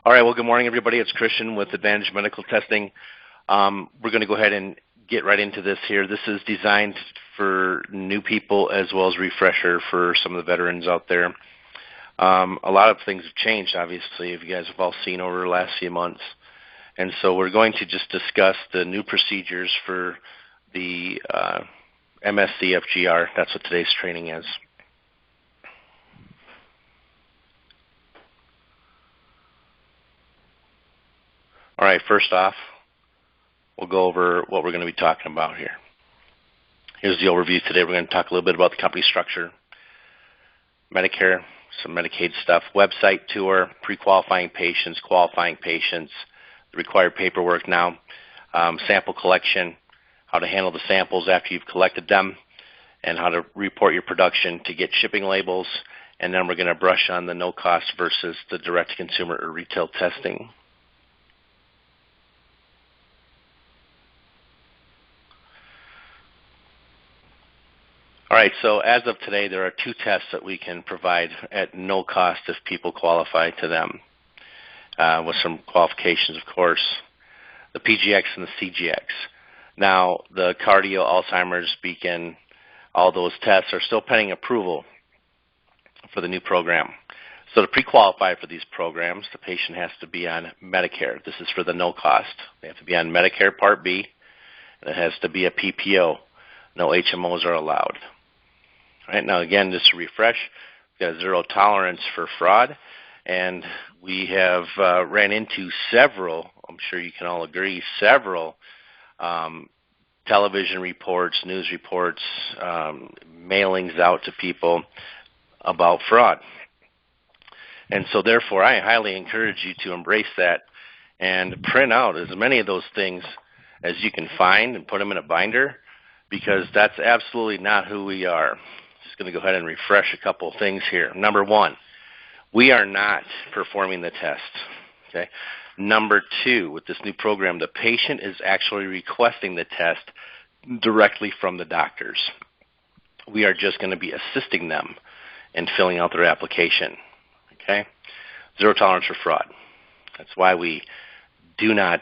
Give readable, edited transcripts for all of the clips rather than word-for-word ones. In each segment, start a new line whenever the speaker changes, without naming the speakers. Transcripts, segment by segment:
All right, well, good morning, everybody. It's Christian with Advantage Medical Testing. We're going to go ahead and get right into this here. This is designed for new people as well as refresher for some of the veterans out there. A lot of things have changed, obviously, if you guys have all seen over the last few months. And so we're going to just discuss the new procedures for the MSCFGR. That's what today's training is. All right, first off, we'll go over what we're going to be talking about here. Here's the overview today. We're going to talk a little bit about the company structure, Medicare, some Medicaid stuff, website tour, pre-qualifying patients, qualifying patients, the required paperwork now, sample collection, how to handle the samples after you've collected them, and how to report your production to get shipping labels. And then we're going to brush on the no-cost versus the direct-to-consumer or retail testing. All right, so as of today, there are two tests that we can provide at no cost if people qualify to them, with some qualifications, of course, the PGX and the CGX. Now, the cardio, Alzheimer's, beacon, all those tests are still pending approval for the new program. So to pre-qualify for these programs, the patient has to be on Medicare. This is for the no cost. They have to be on Medicare Part B, and it has to be a PPO. No HMOs are allowed. All right, now again, just to refresh, we've got zero tolerance for fraud, and we have ran into several, I'm sure you can all agree, several television reports, news reports, mailings out to people about fraud. And so therefore, I highly encourage you to embrace that and print out as many of those things as you can find and put them in a binder, because that's absolutely not who we are. Just going to go ahead and refresh a couple of things here. Number one, we are not performing the test. Okay. Number two, with this new program, the patient is actually requesting the test directly from the doctors. We are just going to be assisting them in filling out their application. Okay. Zero tolerance for fraud. That's why we do not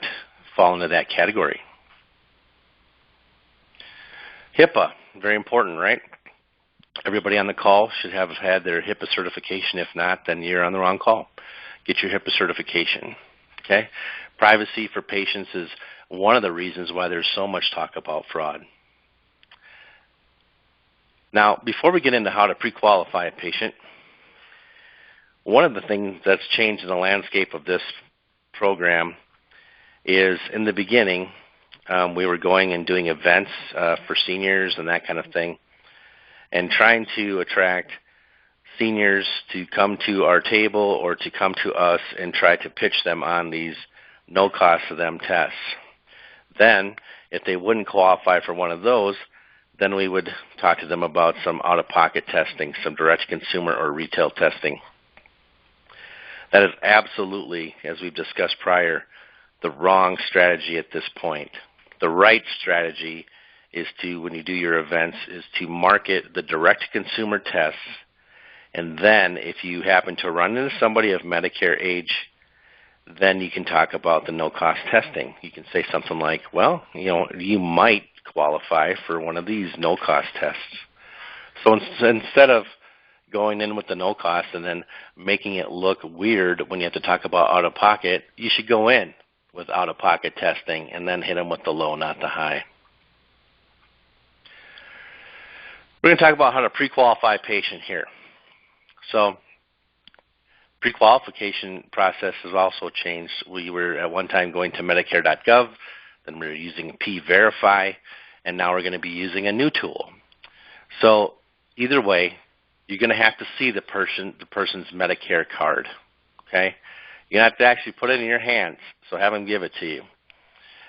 fall into that category. HIPAA, very important, right? Everybody on the call should have had their HIPAA certification. If not, then you're on the wrong call. Get your HIPAA certification, okay? Privacy for patients is one of the reasons why there's so much talk about fraud. Now, before we get into how to pre-qualify a patient, one of the things that's changed in the landscape of this program is in the beginning, we were going and doing events for seniors and that kind of thing, and trying to attract seniors to come to our table or to come to us and try to pitch them on these no-cost-to-them tests. Then, if they wouldn't qualify for one of those, then we would talk to them about some out-of-pocket testing, some direct-to-consumer or retail testing. That is absolutely, as we've discussed prior, the wrong strategy at this point. The right strategy is to, when you do your events, is to market the direct-to-consumer tests, and then if you happen to run into somebody of Medicare age, then you can talk about the no-cost testing. You can say something like, well, you might qualify for one of these no-cost tests. So instead of going in with the no-cost and then making it look weird when you have to talk about out-of-pocket, you should go in with out-of-pocket testing and then hit them with the low, not the high. We're going to talk about how to pre-qualify a patient here. So pre-qualification process has also changed. We were at one time going to Medicare.gov, then we were using P-Verify, and now we're going to be using a new tool. So either way, you're going to have to see the person's Medicare card. Okay? You're going to have to actually put it in your hands, so have them give it to you.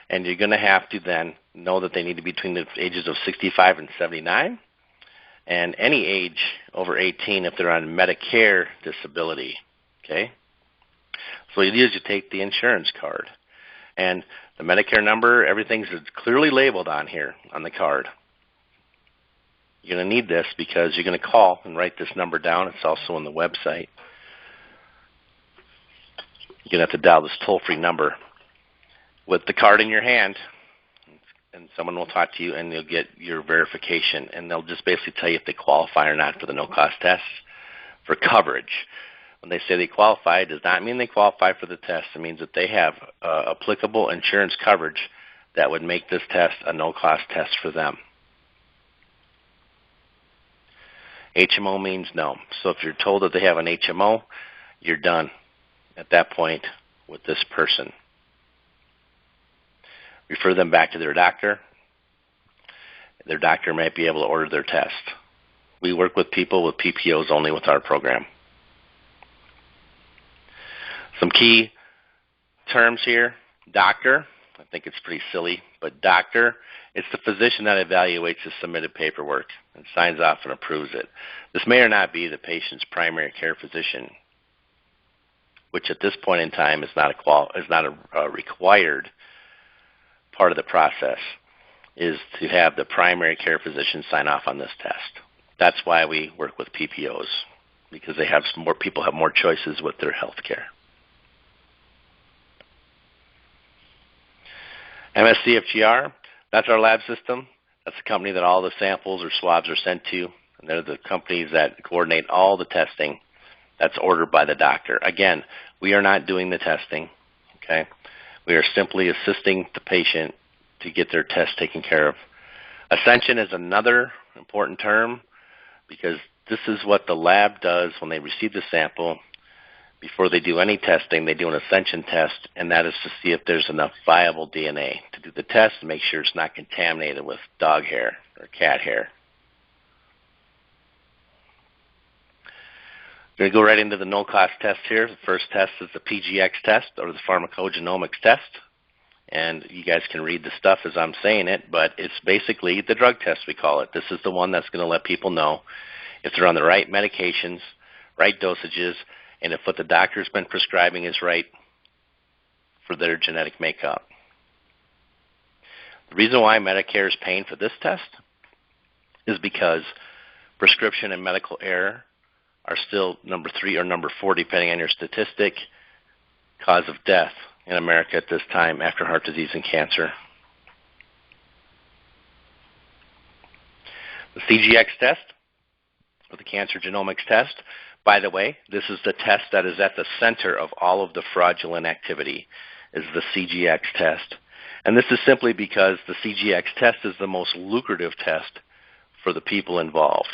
And you're going to have to then know that they need to be between the ages of 65 and 79, and any age over 18 if they're on Medicare disability. Okay? So what you do is you take the insurance card, and the Medicare number, everything's clearly labeled on here on the card. You're going to need this because you're going to call and write this number down. It's also on the website. you're going to have to dial this toll-free number with the card in your hand, and someone will talk to you, and you'll get your verification, and they'll just basically tell you if they qualify or not for the no-cost test for coverage. When they say they qualify, it does not mean they qualify for the test. It means that they have applicable insurance coverage that would make this test a no-cost test for them. HMO means no. So if you're told that they have an HMO, you're done at that point with this person. Refer them back to their doctor. Their doctor might be able to order their test. We work with people with PPOs only with our program. Some key terms here. Doctor, I think it's pretty silly, but doctor, it's the physician that evaluates the submitted paperwork and signs off and approves it. This may or not be the patient's primary care physician, which at this point in time is not a required part of the process, is to have the primary care physician sign off on this test. That's why we work with PPOs, because they have people have more choices with their health care. MSCFGR, that's our lab system. That's the company that all the samples or swabs are sent to, and they're the companies that coordinate all the testing that's ordered by the doctor. Again, we are not doing the testing, okay? We are simply assisting the patient to get their test taken care of. Ascension is another important term because this is what the lab does when they receive the sample. Before they do any testing, they do an ascension test, and that is to see if there's enough viable DNA to do the test and make sure it's not contaminated with dog hair or cat hair. We're going to go right into the no-cost test here. The first test is the PGX test, or the pharmacogenomics test. And you guys can read the stuff as I'm saying it, but it's basically the drug test, we call it. This is the one that's going to let people know if they're on the right medications, right dosages, and if what the doctor's been prescribing is right for their genetic makeup. The reason why Medicare is paying for this test is because prescription and medical error are still number 3 or number 4, depending on your statistic, cause of death in America at this time after heart disease and cancer. The CGX test, or the cancer genomics test, by the way, this is the test that is at the center of all of the fraudulent activity, is the CGX test. And this is simply because the CGX test is the most lucrative test for the people involved.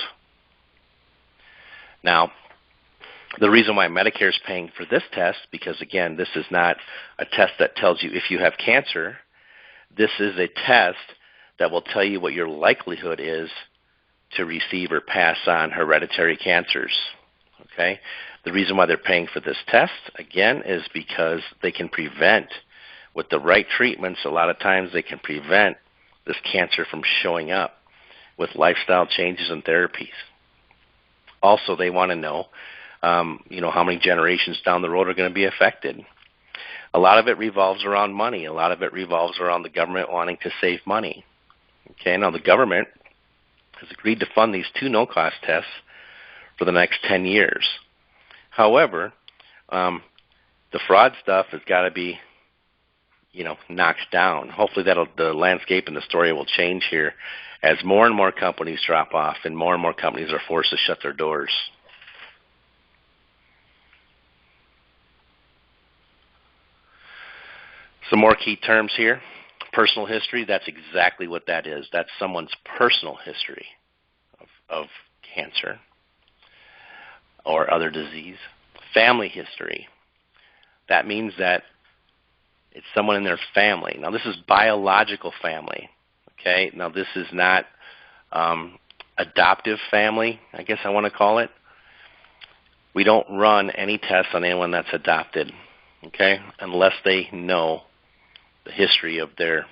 Now, the reason why Medicare is paying for this test, because again, this is not a test that tells you if you have cancer. This is a test that will tell you what your likelihood is to receive or pass on hereditary cancers. Okay? The reason why they're paying for this test, again, is because they can prevent, with the right treatments, a lot of times they can prevent this cancer from showing up with lifestyle changes and therapies. Also, they want to know, how many generations down the road are going to be affected. A lot of it revolves around money. A lot of it revolves around the government wanting to save money. Okay, now the government has agreed to fund these 2 no-cost tests for the next 10 years. However, the fraud stuff has got to be, knocked down. Hopefully the landscape and the story will change here as more and more companies drop off and more companies are forced to shut their doors. Some more key terms here. Personal history, that's exactly what that is. That's someone's personal history of cancer or other disease. Family history, that means that it's someone in their family. Now, this is biological family. Okay, now this is not adoptive family, I guess I want to call it. We don't run any tests on anyone that's adopted, okay, unless they know the history of their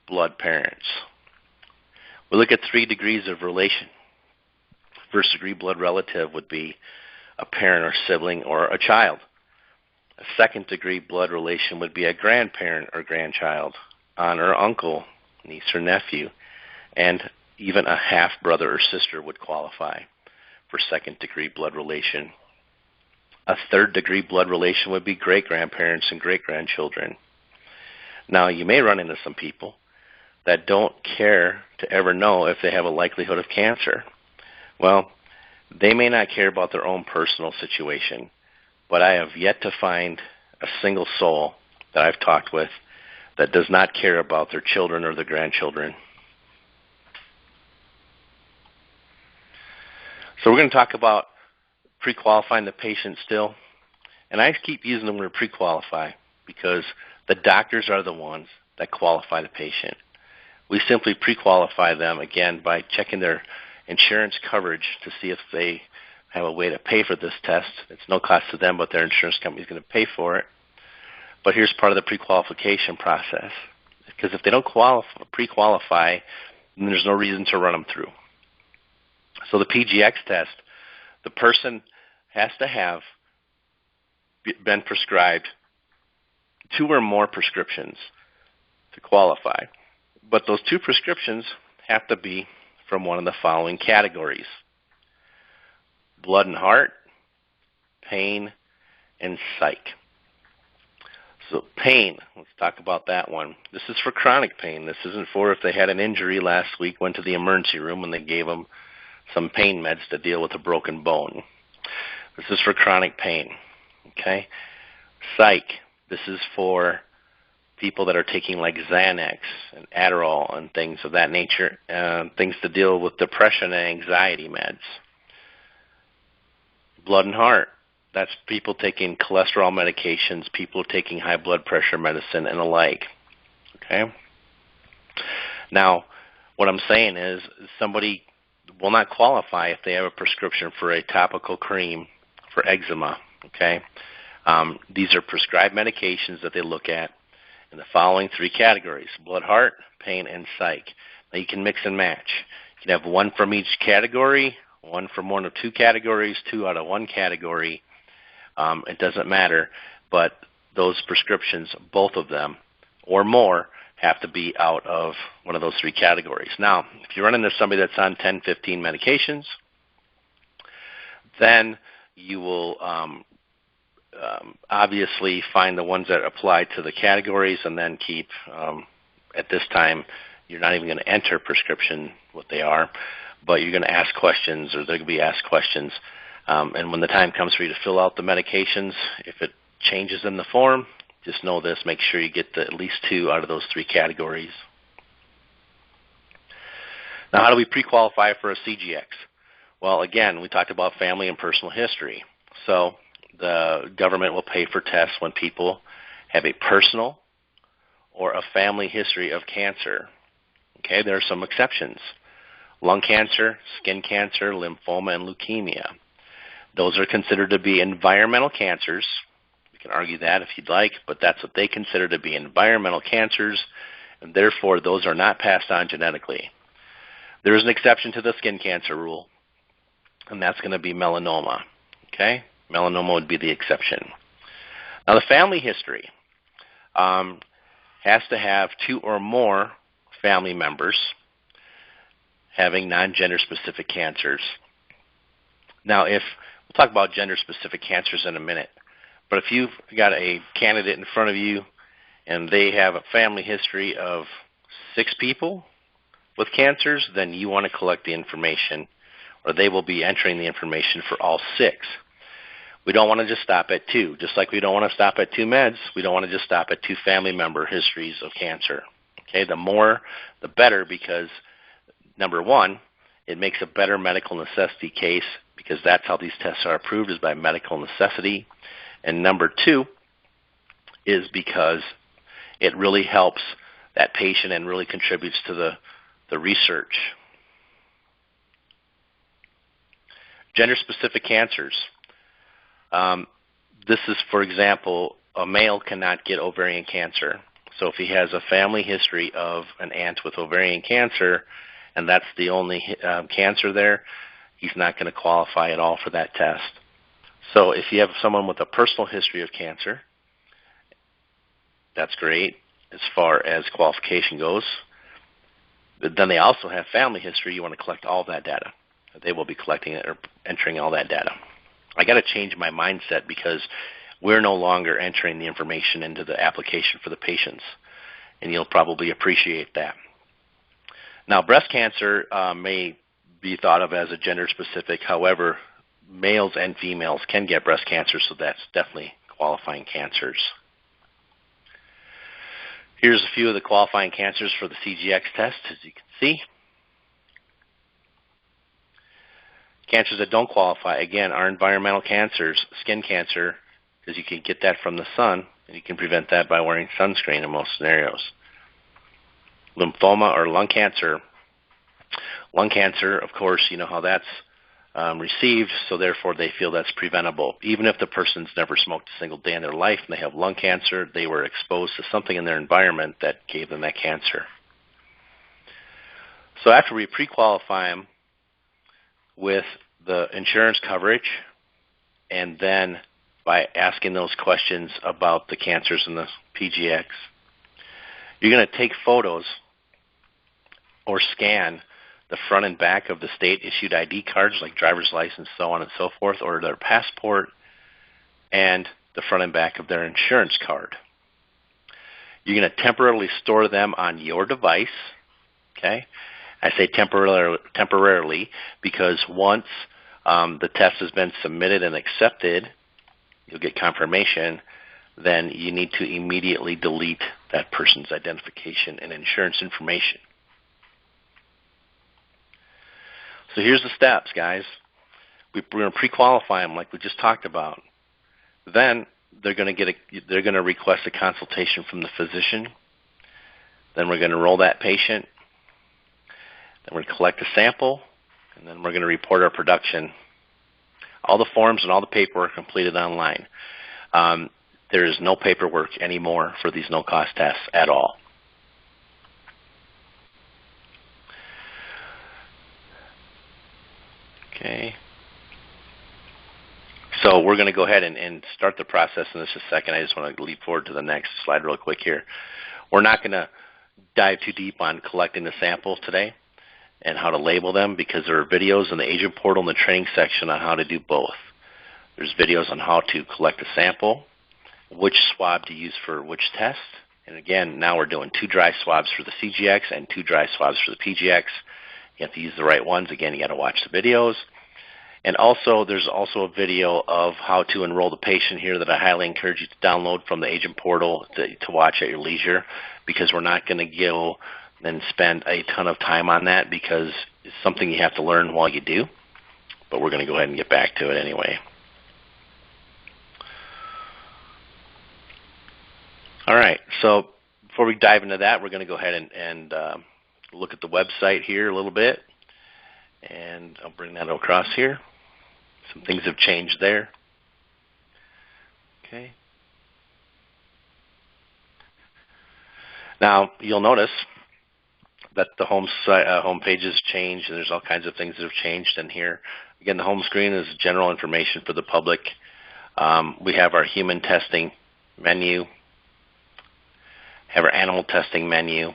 blood parents. We look at 3 degrees of relation. First degree blood relative would be a parent or sibling or a child. A second degree blood relation would be a grandparent or grandchild, aunt or uncle, niece or nephew, and even a half brother or sister would qualify for second degree blood relation. A third-degree blood relation would be great-grandparents and great-grandchildren. Now, you may run into some people that don't care to ever know if they have a likelihood of cancer. Well, they may not care about their own personal situation, but I have yet to find a single soul that I've talked with that does not care about their children or their grandchildren. So we're going to talk about pre-qualifying the patient still. And I keep using the word pre-qualify because the doctors are the ones that qualify the patient. We simply pre-qualify them, again, by checking their insurance coverage to see if they have a way to pay for this test. It's no cost to them, but their insurance company is going to pay for it. But here's part of the pre-qualification process. Because if they don't pre-qualify, then there's no reason to run them through. So the PGX test, the person has to have been prescribed 2 or more prescriptions to qualify. But those 2 prescriptions have to be from one of the following categories: blood and heart, pain, and psych. So pain, let's talk about that one. This is for chronic pain. This isn't for if they had an injury last week, went to the emergency room, and they gave them some pain meds to deal with a broken bone. This is for chronic pain. Okay? Psych, this is for people that are taking like Xanax and Adderall and things of that nature, things to deal with depression and anxiety meds. Blood and heart, that's people taking cholesterol medications, people taking high blood pressure medicine, and the like. Okay? Now, what I'm saying is somebody will not qualify if they have a prescription for a topical cream for eczema. Okay? These are prescribed medications that they look at in the following 3 categories: blood, heart, pain, and psych. Now you can mix and match. You can have 1 from each category, 1 from 1 of 2 categories, 2 out of 1 category. It doesn't matter, but those prescriptions, both of them or more, have to be out of one of those 3 categories. Now, if you run into somebody that's on 10, 15 medications, then you will obviously find the ones that apply to the categories and then keep, at this time, you're not even going to enter prescription what they are, but you're going to ask questions, or they're going to be asked questions. And when the time comes for you to fill out the medications, if it changes in the form, just know this: make sure you get at least 2 out of those 3 categories. Now, how do we pre-qualify for a CGX? Well, again, we talked about family and personal history. So the government will pay for tests when people have a personal or a family history of cancer. Okay, there are some exceptions: lung cancer, skin cancer, lymphoma, and leukemia. Those are considered to be environmental cancers. We can argue that if you'd like, but that's what they consider to be environmental cancers, and therefore those are not passed on genetically. There is an exception to the skin cancer rule, and that's going to be melanoma. Okay? Melanoma would be the exception. Now, the family history has to have 2 or more family members having non-gender specific cancers. Now, we'll talk about gender-specific cancers in a minute, but if you've got a candidate in front of you and they have a family history of 6 people with cancers, then you want to collect the information, or they will be entering the information for all 6. We don't want to just stop at 2. Just like we don't want to stop at 2 meds, we don't want to just stop at 2 family member histories of cancer. Okay, the more, the better, because number 1, it makes a better medical necessity case, because that's how these tests are approved, is by medical necessity. And number 2 is because it really helps that patient and really contributes to the research. Gender-specific cancers. This is, for example, a male cannot get ovarian cancer. So if he has a family history of an aunt with ovarian cancer, and that's the only cancer there, he's not going to qualify at all for that test. So if you have someone with a personal history of cancer, that's great as far as qualification goes. But then they also have family history. You want to collect all that data. They will be collecting it or entering all that data. I got to change my mindset because we're no longer entering the information into the application for the patients, and you'll probably appreciate that. Now, breast cancer may be thought of as a gender-specific. However, males and females can get breast cancer, so that's definitely qualifying cancers. Here's a few of the qualifying cancers for the CGX test, as you can see. Cancers that don't qualify, again, are environmental cancers, skin cancer, because you can get that from the sun, and you can prevent that by wearing sunscreen in most scenarios. Lymphoma or lung cancer. Lung cancer, of course, you know how that's received, so therefore they feel that's preventable. Even if the person's never smoked a single day in their life and they have lung cancer, they were exposed to something in their environment that gave them that cancer. So after we pre-qualify them with the insurance coverage, and then by asking those questions about the cancers in the PGX, you're going to take photos or scan the front and back of the state-issued ID cards, like driver's license, so on and so forth, or their passport, and the front and back of their insurance card. You're going to temporarily store them on your device, okay? I say temporarily because once the test has been submitted and accepted, you'll get confirmation, then you need to immediately delete that person's identification and insurance information. So here's the steps, guys. We're going to pre-qualify them like we just talked about. Then they're going to request a consultation from the physician. Then we're going to enroll that patient. Then we're going to collect a sample, and then we're going to report our production. All the forms and all the paperwork completed online. There is no paperwork anymore for these no-cost tests at all. Okay. So we're going to go ahead and start the process in just a second. I just want to leap forward to the next slide real quick here. We're not going to dive too deep on collecting the samples today and how to label them, because there are videos in the agent portal in the training section on how to do both. There's videos on how to collect a sample, which swab to use for which test. And again, now we're doing 2 dry swabs for the CGX and 2 dry swabs for the PGX. You have to use the right ones. Again, you got to watch the videos. And also, there's also a video of how to enroll the patient here that I highly encourage you to download from the agent portal to watch at your leisure, because we're not going to go and spend a ton of time on that, because it's something you have to learn while you do. But we're going to go ahead and get back to it anyway. All right, so before we dive into that, we're going to go ahead and look at the website here a little bit. And I'll bring that across here. Some things have changed there. Okay. Now, you'll notice that the home page has changed, and there's all kinds of things that have changed in here. Again, the home screen is general information for the public. We have our human testing menu, have our animal testing menu.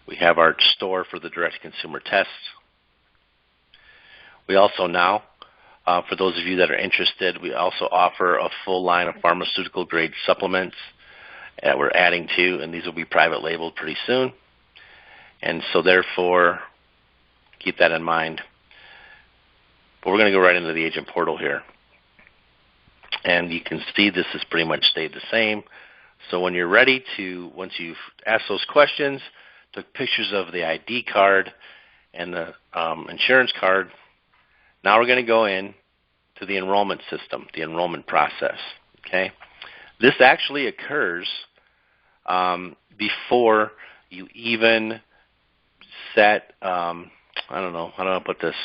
We have our store for the direct-to-consumer tests. We also now, for those of you that are interested, we also offer a full line of pharmaceutical-grade supplements that we're adding to, and these will be private labeled pretty soon. And so therefore, keep that in mind. But we're going to go right into the agent portal here. And you can see this has pretty much stayed the same. So when you're ready to, once you've asked those questions, took pictures of the ID card and the insurance card, now we're going to go in to the enrollment system, the enrollment process. Okay, this actually occurs before you even set. I don't know how do I put this.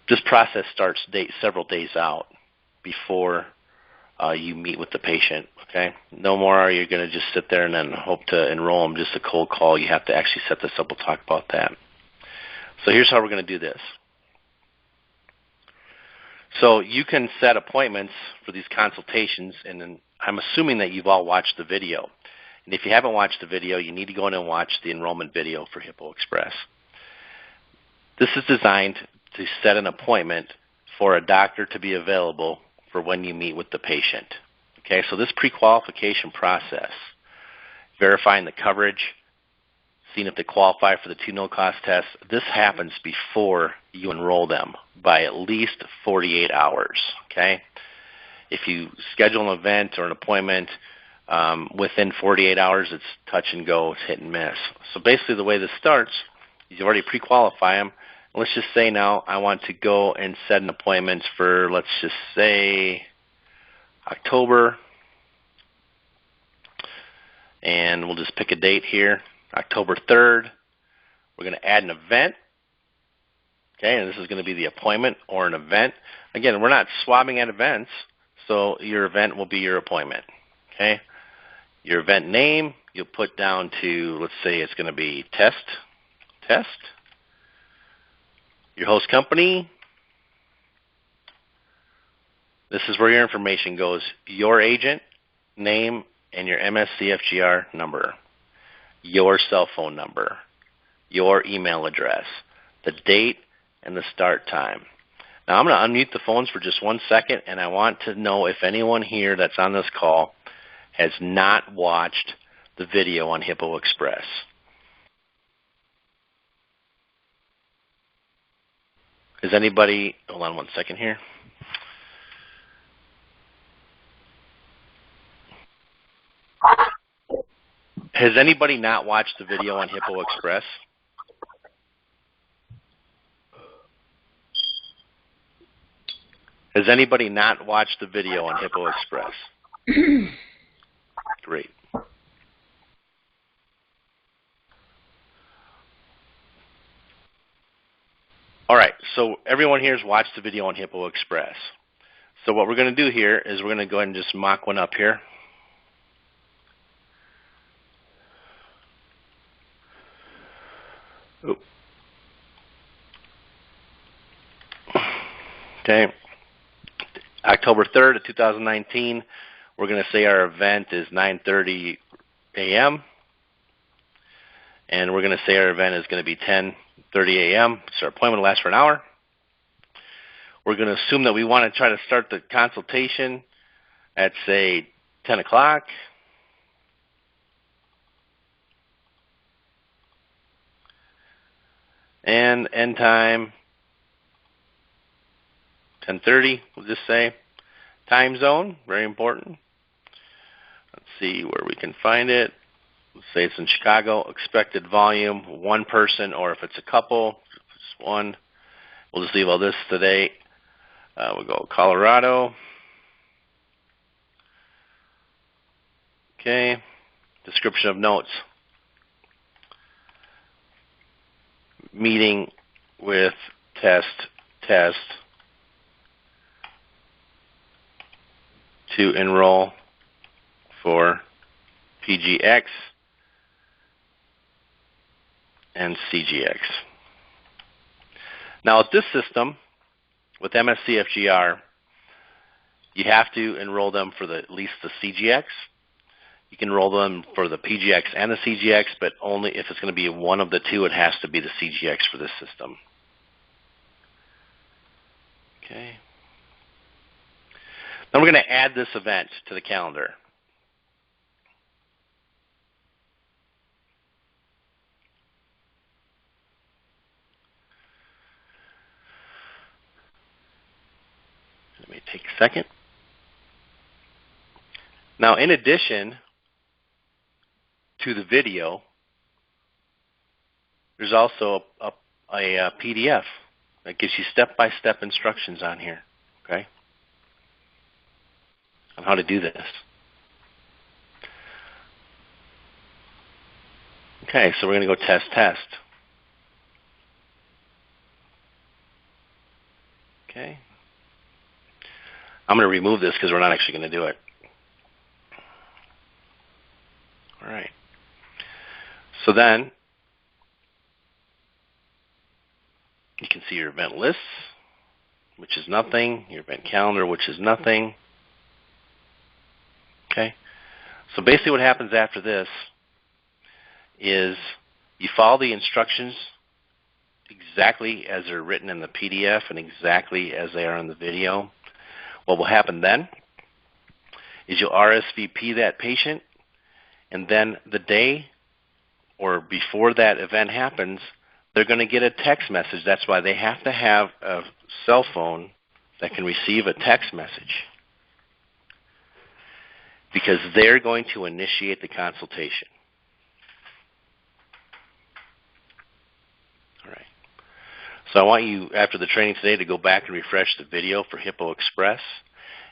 This process starts several days out before you meet with the patient. Okay, no more are you going to just sit there and then hope to enroll them, just a cold call. You have to actually set this up. We'll talk about that. So here's how we're going to do this. So you can set appointments for these consultations, and then I'm assuming that you've all watched the video. And if you haven't watched the video, you need to go in and watch the enrollment video for Hippo Express. This is designed to set an appointment for a doctor to be available for when you meet with the patient. Okay, so this pre-qualification process, verifying the coverage, seeing if they qualify for the 2 no-cost tests, this happens before you enroll them by at least 48 hours. Okay, if you schedule an event or an appointment within 48 hours, it's touch and go, it's hit and miss. So basically the way this starts is you already pre-qualify them. Let's just say now I want to go and set an appointment for, let's just say, October, and we'll just pick a date here, October 3rd. We're going to add an event, okay, and this is going to be the appointment or an event. Again, we're not swabbing at events, so your event will be your appointment, okay? Your event name, you'll put down to, let's say it's going to be test. Your host company, this is where your information goes, your agent, name, and your MSCFGR number, your cell phone number, your email address, the date, and the start time. Now I'm going to unmute the phones for just 1 second, and I want to know if anyone here that's on this call has not watched the video on Hippo Express. Has anybody, hold on 1 second here. Has anybody not watched the video on Hippo Express? Has anybody not watched the video on Hippo Express? Great. All right, so everyone here has watched the video on Hippo Express. So what we're going to do here is we're going to go ahead and just mock one up here. Ooh. Okay. October 3rd of 2019, we're going to say our event is 9:30 a.m. And we're going to say our event is going to be 10:30 a.m. So our appointment will last for an hour. We're going to assume that we want to try to start the consultation at, say, 10 o'clock. And end time, 10:30, we'll just say. Time zone, very important. Let's see where we can find it. Let's say it's in Chicago. Expected volume, 1 person, or if it's a couple, just 1. We'll just leave all this today. We'll go Colorado. Okay. Description of notes. Meeting with test to enroll for PGX and CGX. Now with this system, with MSCFGR, you have to enroll them for at least the CGX. You can enroll them for the PGX and the CGX, but only if it's going to be one of the two, it has to be the CGX for this system. Okay. Then we're going to add this event to the calendar. Let me take a second. Now, in addition to the video, there's also a PDF that gives you step-by-step instructions on here, okay, on how to do this. Okay, so we're going to go test. Okay. I'm going to remove this because we're not actually going to do it. All right. So then you can see your event lists, which is nothing, your event calendar, which is nothing. Okay. So basically what happens after this is you follow the instructions exactly as they're written in the PDF and exactly as they are in the video. What will happen then is you'll RSVP that patient, and then the day or before that event happens, they're going to get a text message. That's why they have to have a cell phone that can receive a text message, because they're going to initiate the consultation. All right. So I want you, after the training today, to go back and refresh the video for Hippo Express.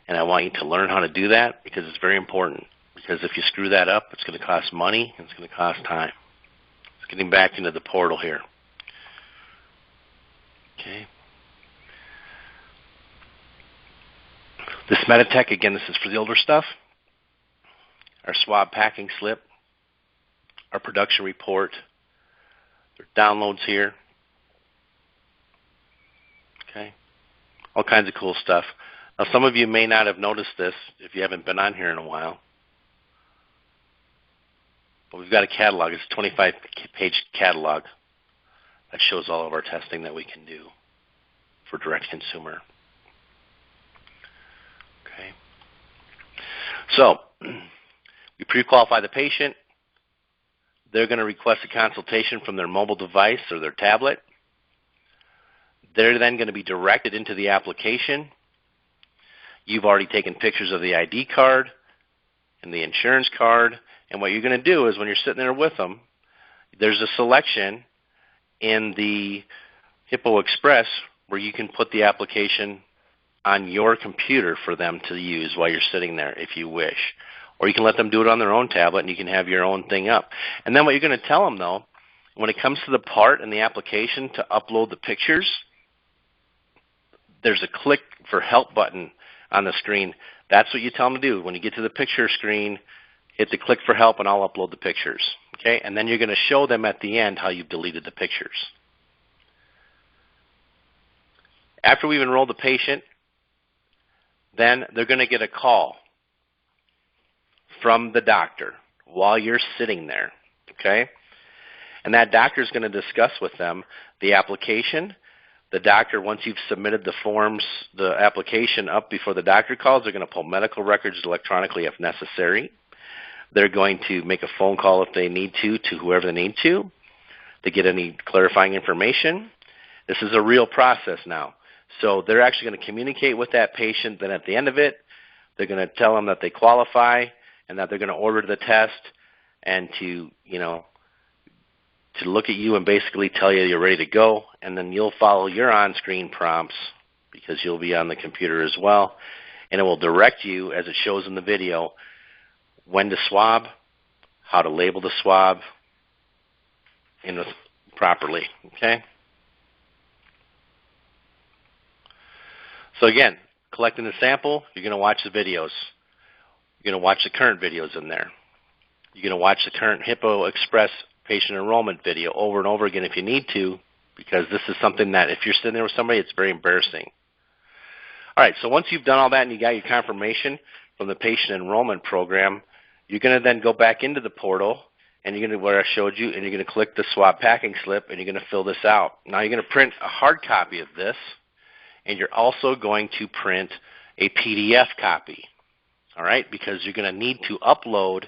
And I want you to learn how to do that, because it's very important. Because if you screw that up, it's going to cost money and it's going to cost time. It's getting back into the portal here. Okay. This Meditech, again, this is for the older stuff. Our swab packing slip, our production report, their downloads here. Okay. All kinds of cool stuff. Now, some of you may not have noticed this if you haven't been on here in a while. But we've got a catalog. It's a 25-page catalog that shows all of our testing that we can do for direct consumer. Okay. So, we pre-qualify the patient. They're going to request a consultation from their mobile device or their tablet. They're then going to be directed into the application. You've already taken pictures of the ID card and the insurance card. And what you're going to do is, when you're sitting there with them, there's a selection in the Hippo Express where you can put the application on your computer for them to use while you're sitting there if you wish. Or you can let them do it on their own tablet and you can have your own thing up. And then what you're going to tell them, though, when it comes to the part in the application to upload the pictures, there's a click for help button on the screen. That's what you tell them to do. When you get to the picture screen, hit the click for help and I'll upload the pictures. Okay? And then you're going to show them at the end how you've deleted the pictures. After we've enrolled the patient, then they're going to get a call from the doctor while you're sitting there. Okay? And that doctor is going to discuss with them the application. The doctor, once you've submitted the forms, the application up before the doctor calls, they're going to pull medical records electronically if necessary. They're going to make a phone call if they need to whoever they need to get any clarifying information. This is a real process now. So they're actually going to communicate with that patient. Then at the end of it, they're going to tell them that they qualify and that they're going to order the test and to look at you and basically tell you you're ready to go. And then you'll follow your on-screen prompts, because you'll be on the computer as well. And it will direct you, as it shows in the video, when to swab, how to label the swab properly. Okay? So again, collecting the sample, you're going to watch the videos. You're going to watch the current videos in there. You're going to watch the current Hippo Express patient enrollment video over and over again if you need to, because this is something that if you're sitting there with somebody, it's very embarrassing. All right, so once you've done all that and you got your confirmation from the patient enrollment program, you're going to then go back into the portal, and you're going to, where I showed you, and you're going to click the swab packing slip, and you're going to fill this out. Now you're going to print a hard copy of this, and you're also going to print a PDF copy, all right, because you're going to need to upload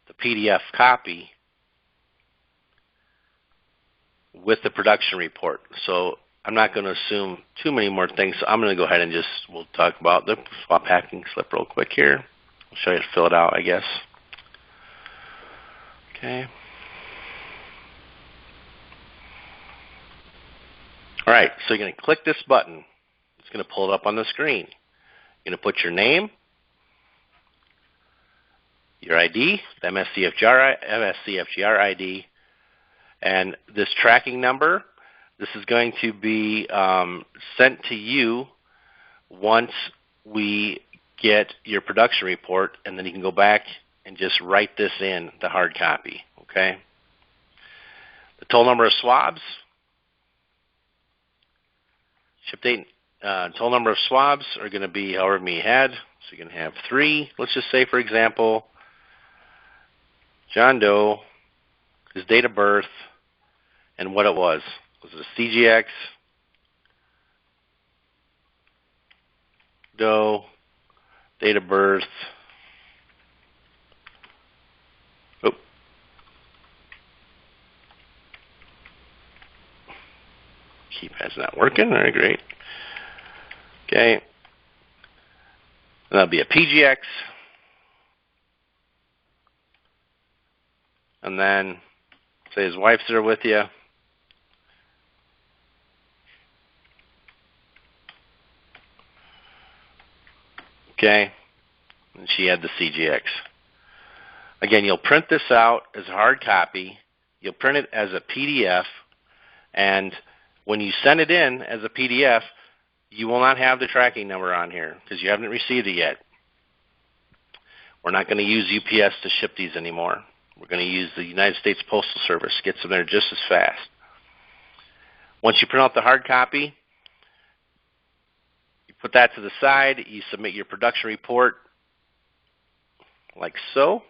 the PDF copy with the production report. So I'm not going to assume too many more things. So I'm going to go ahead and we'll talk about the swab packing slip real quick here. I'll show you how to fill it out, I guess. Okay. All right, so you're going to click this button. It's going to pull it up on the screen. You're going to put your name, your ID, the MSCFGR ID, and this tracking number. This is going to be sent to you once we get your production report, and then you can go back and just write this in the hard copy, okay? The total number of swabs, ship date, total number of swabs are going to be however many you had. So you're going to have 3. Let's just say, for example, John Doe, his date of birth, and what it was. Was it a CGX? Doe, date of birth. Oh. Keypad's not working. All right, great. Okay. That'll be a PGX. And then say his wife's there with you. Okay. And she had the CGX. Again, you'll print this out as a hard copy. You'll print it as a PDF. And when you send it in as a PDF, you will not have the tracking number on here because you haven't received it yet. We're not going to use UPS to ship these anymore. We're going to use the United States Postal Service. Gets them there just as fast. Once you print out the hard copy, you put that to the side. You submit your production report like so.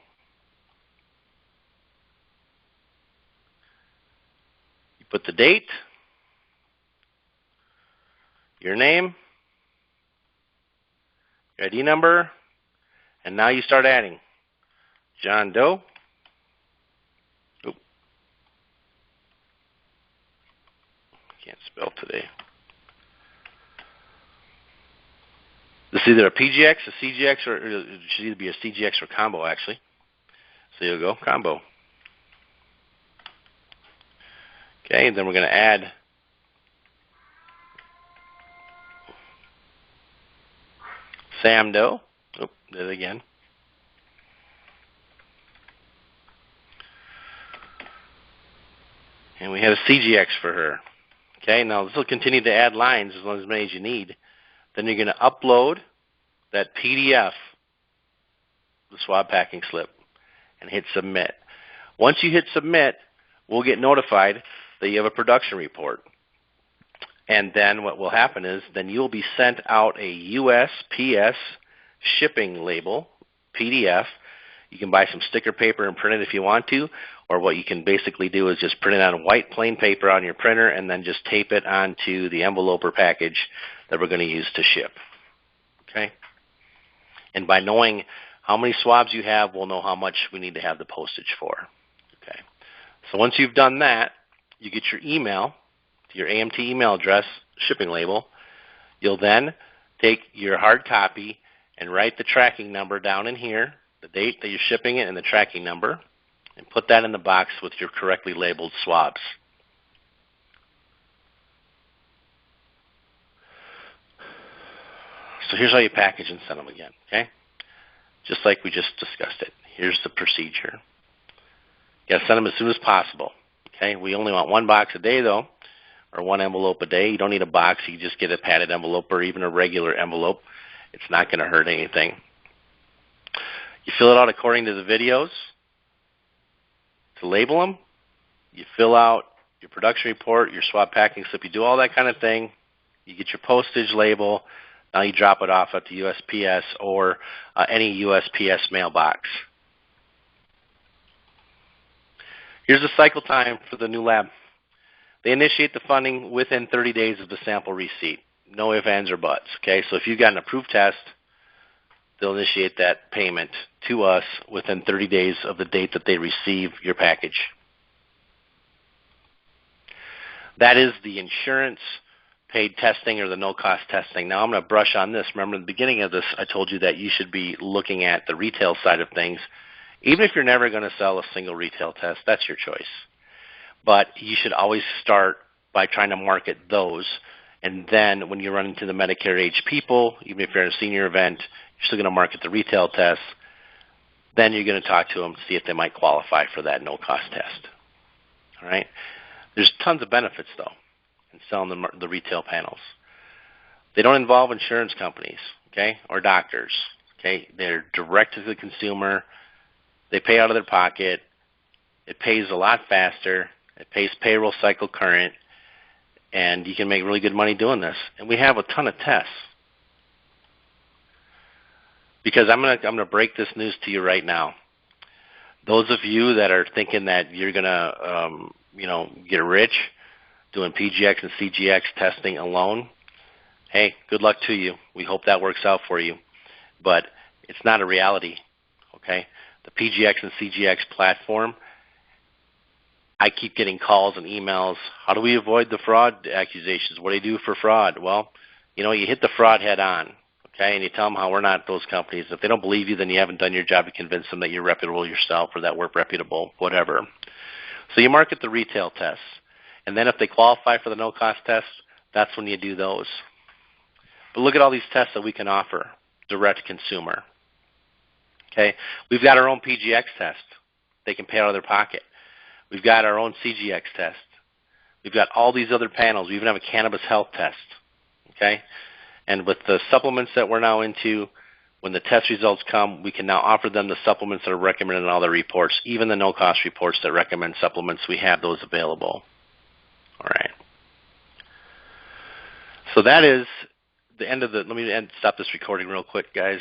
You put the date, your name, your ID number, and now you start adding John Doe. Can't spell today. This is either a PGX, a CGX, or it should either be a CGX or combo, actually. So you'll go combo. Okay, and then we're going to add Sam Doe. Oh, did it again. And we had a CGX for her. Okay, now this will continue to add lines as long as many as you need. Then you're going to upload that PDF, the swab packing slip, and hit submit. Once you hit submit, we'll get notified that you have a production report. And then what will happen is then you'll be sent out a USPS shipping label, PDF. You can buy some sticker paper and print it if you want to, or what you can basically do is just print it on white plain paper on your printer and then just tape it onto the envelope or package that we're going to use to ship. Okay? And by knowing how many swabs you have, we'll know how much we need to have the postage for. Okay? So once you've done that, you get your email, your AMT email address, shipping label. You'll then take your hard copy and write the tracking number down in here, the date that you're shipping it and the tracking number, and put that in the box with your correctly labeled swabs. So here's how you package and send them again, okay? Just like we just discussed it. Here's the procedure. You got to send them as soon as possible, okay? We only want one box a day, though, or one envelope a day. You don't need a box. You just get a padded envelope or even a regular envelope. It's not going to hurt anything. You fill it out according to the videos to label them. You fill out your production report, your swab packing slip. You do all that kind of thing. You get your postage label. Now you drop it off at the USPS or any USPS mailbox. Here's the cycle time for the new lab. They initiate the funding within 30 days of the sample receipt. No ifs, ands, or buts. Okay, so if you've got an approved test, they'll initiate that payment to us within 30 days of the date that they receive your package. That is the insurance paid testing or the no-cost testing. Now I'm going to brush on this. Remember, in the beginning of this, I told you that you should be looking at the retail side of things. Even if you're never going to sell a single retail test, that's your choice. But you should always start by trying to market those. And then when you run into the Medicare age people, even if you're at a senior event, you're still going to market the retail tests. Then you're going to talk to them to see if they might qualify for that no-cost test. All right? There's tons of benefits, though, in selling the retail panels. They don't involve insurance companies, okay, or doctors. Okay? They're direct to the consumer. They pay out of their pocket. It pays a lot faster. It pays payroll cycle current. And you can make really good money doing this. And we have a ton of tests. Because I'm gonna break this news to you right now. Those of you that are thinking that you're gonna get rich doing PGX and CGX testing alone, hey, good luck to you. We hope that works out for you. But it's not a reality, okay? The PGX and CGX platform, I keep getting calls and emails. How do we avoid the fraud accusations? What do you do for fraud? Well, you hit the fraud head on, okay? And you tell them how we're not those companies. If they don't believe you, then you haven't done your job to convince them that you're reputable yourself or that we're reputable, whatever. So you market the retail tests. And then if they qualify for the no-cost tests, that's when you do those. But look at all these tests that we can offer, direct consumer. Okay, we've got our own PGX test. They can pay out of their pocket. We've got our own CGX test. We've got all these other panels. We even have a cannabis health test. Okay, and with the supplements that we're now into, when the test results come, we can now offer them the supplements that are recommended in all the reports, even the no-cost reports that recommend supplements. We have those available. All right. So that is the end of the. Let me stop this recording real quick, guys.